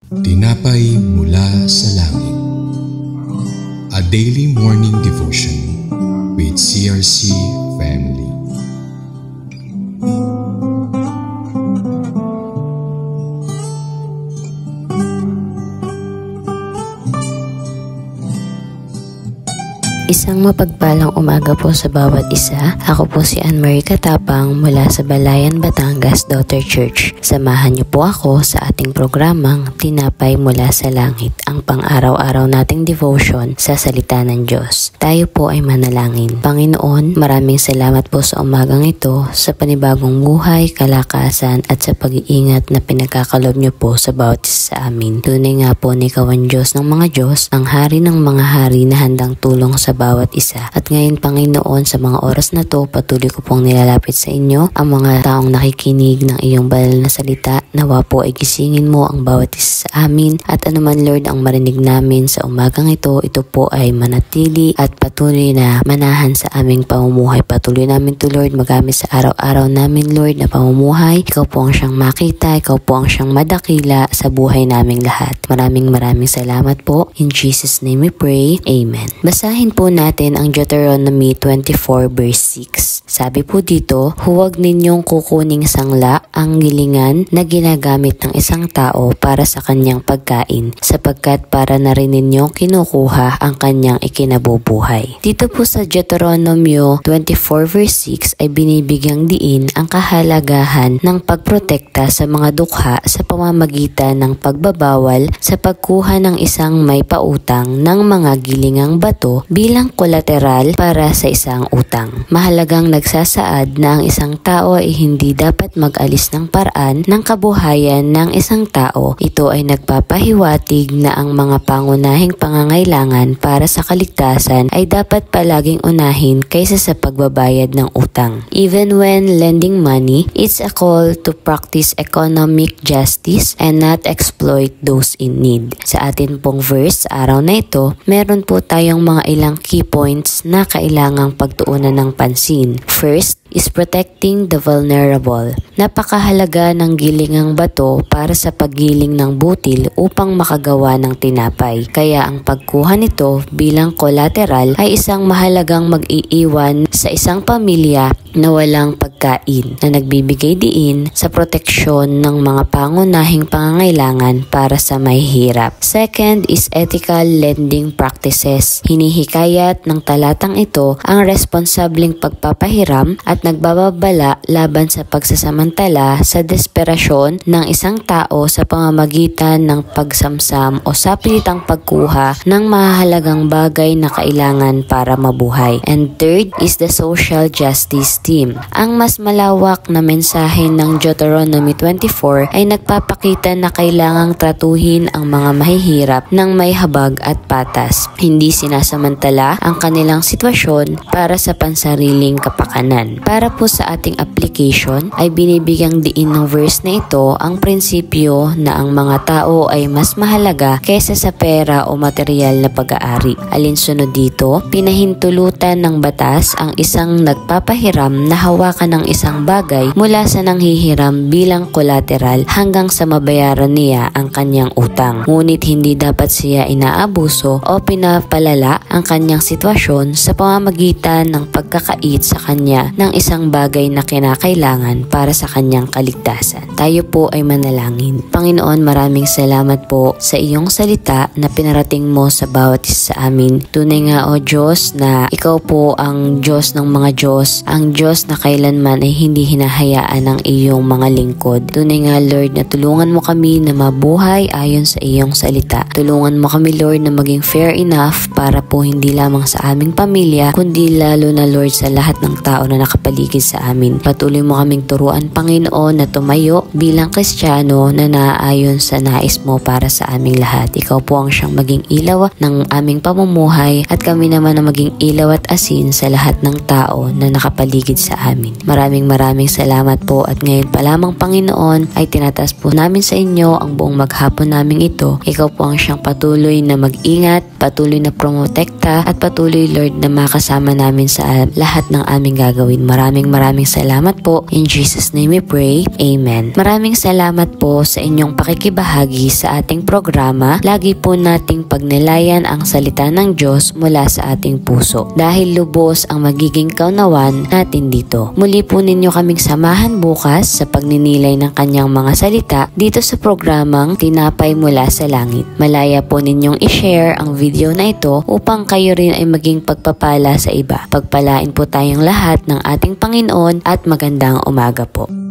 Tinapay mula sa langit. A daily morning devotion with CRC Family. Isang mapagpalang umaga po sa bawat isa. Ako po si Ann Marie Katapang mula sa Balayan, Batangas Daughter Church. Samahan niyo po ako sa ating programang Tinapay mula sa Langit, ang pang-araw-araw nating devotion sa salita ng Diyos. Tayo po ay manalangin. Panginoon, maraming salamat po sa umagang ito, sa panibagong buhay, kalakasan at sa pag-iingat na pinagkakalob niyo po sa bawat isa sa amin. Tunay nga po na ikaw ang Diyos ng mga Diyos, ang hari ng mga hari na handang tulong sa bawat isa. At ngayon, Panginoon, sa mga oras na to, patuloy ko pong nilalapit sa inyo ang mga taong nakikinig ng iyong banal na salita. Nawa po ay gisingin mo ang bawat isa sa amin, at anuman Lord ang marinig namin sa umagang ito po ay manatili at patuloy na manahan sa aming pamumuhay. Patuloy namin to Lord magamit sa araw-araw namin Lord na pamumuhay. Ikaw po ang siyang makita, ikaw po ang siyang madakila sa buhay naming lahat. Maraming salamat po. In Jesus' name we pray. Amen. Basahin po natin ang Deuteronomy 24 verse 6. Sabi po dito, huwag ninyong kukuning sangla ang gilingan na ginagamit ng isang tao para sa kanyang pagkain, sapagkat para na rin ninyong kinukuha ang kanyang ikinabubuhay. Dito po sa Deuteronomy 24 verse 6 ay binibigyang diin ang kahalagahan ng pagprotekta sa mga dukha sa pamamagitan ng pagbabawal sa pagkuha ng isang may pautang ng mga gilingang bato bilang kolateral para sa isang utang. Mahalagang nagsasaad na ang isang tao ay hindi dapat mag-alis ng paraan ng kabuhayan ng isang tao. Ito ay nagpapahiwatig na ang mga pangunahing pangangailangan para sa kaligtasan ay dapat palaging unahin kaysa sa pagbabayad ng utang. Even when lending money, it's a call to practice economic justice and not exploit those in need. Sa atin pong verse sa araw na ito, meron po tayong mga ilang key points na kailangang pagtuunan ng pansin. First is protecting the vulnerable. Napakahalaga ng gilingang bato para sa paggiling ng butil upang makagawa ng tinapay. Kaya ang pagkuha nito bilang collateral ay isang mahalagang mag-iiwan sa isang pamilya na walang pagkain, na nagbibigay diin sa proteksyon ng mga pangunahing pangangailangan para sa mahihirap. Second is ethical lending practices. Hinihikayat ng talatang ito ang responsableng pagpapahiram at nagbababala laban sa pagsasamantala sa desperasyon ng isang tao sa pamamagitan ng pagsamsam o sapilitang pagkuha ng mahalagang bagay na kailangan para mabuhay. And third is the social justice theme. Ang mas malawak na mensahe ng Deuteronomy 24 ay nagpapakita na kailangang tratuhin ang mga mahihirap ng may habag at patas. Hindi sinasamantala ang kanilang sitwasyon para sa pansariling kapakanan. Para po sa ating application ay binibigyang diin ng verse na ito ang prinsipyo na ang mga tao ay mas mahalaga kaysa sa pera o material na pag-aari. Alinsunod dito, pinahintulutan ng batas ang isang nagpapahiram na hawakan ng isang bagay mula sa nanghihiram bilang collateral hanggang sa mabayaran niya ang kanyang utang. Ngunit hindi dapat siya inaabuso o pinapalala ang kanyang sitwasyon sa pamamagitan ng pagkakait sa kanya ng isang bagay na kinakailangan para sa kanyang kaligtasan. Tayo po ay manalangin. Panginoon, maraming salamat po sa iyong salita na pinarating mo sa bawat isa sa amin. Tunay nga o Diyos na ikaw po ang Diyos ng mga Diyos, ang Diyos na kailanman ay hindi hinahayaan ng iyong mga lingkod. Tunay nga Lord na tulungan mo kami na mabuhay ayon sa iyong salita. Tulungan mo kami Lord na maging fair enough para po hindi lamang sa aming pamilya kundi lalo na Lord sa lahat ng tao na nakapaligid sa amin. Patuloy mo kaming turuan Panginoon na tumayo bilang Kristiyano na naaayon sa nais mo para sa aming lahat. Ikaw po ang siyang maging ilaw ng aming pamumuhay at kami naman ang maging ilaw at asin sa lahat ng tao na nakapaligid paligid sa amin. Maraming salamat po at ngayon pa lamang Panginoon ay tinataas po namin sa inyo ang buong maghapon namin ito. Ikaw po ang siyang patuloy na mag-ingat, patuloy na promotekta at patuloy Lord na makasama namin sa lahat ng aming gagawin. Maraming salamat po. In Jesus' name we pray. Amen. Maraming salamat po sa inyong pakikibahagi sa ating programa. Lagi po nating pagnilayan ang salita ng Diyos mula sa ating puso dahil lubos ang magiging kaunawan natin dito. Muli po ninyo kaming samahan bukas sa pagninilay ng kanyang mga salita dito sa programang Tinapay Mula sa Langit. Malaya po ninyong i-share ang video na ito upang kayo rin ay maging pagpapala sa iba. Pagpalain po tayong lahat ng ating Panginoon at magandang umaga po.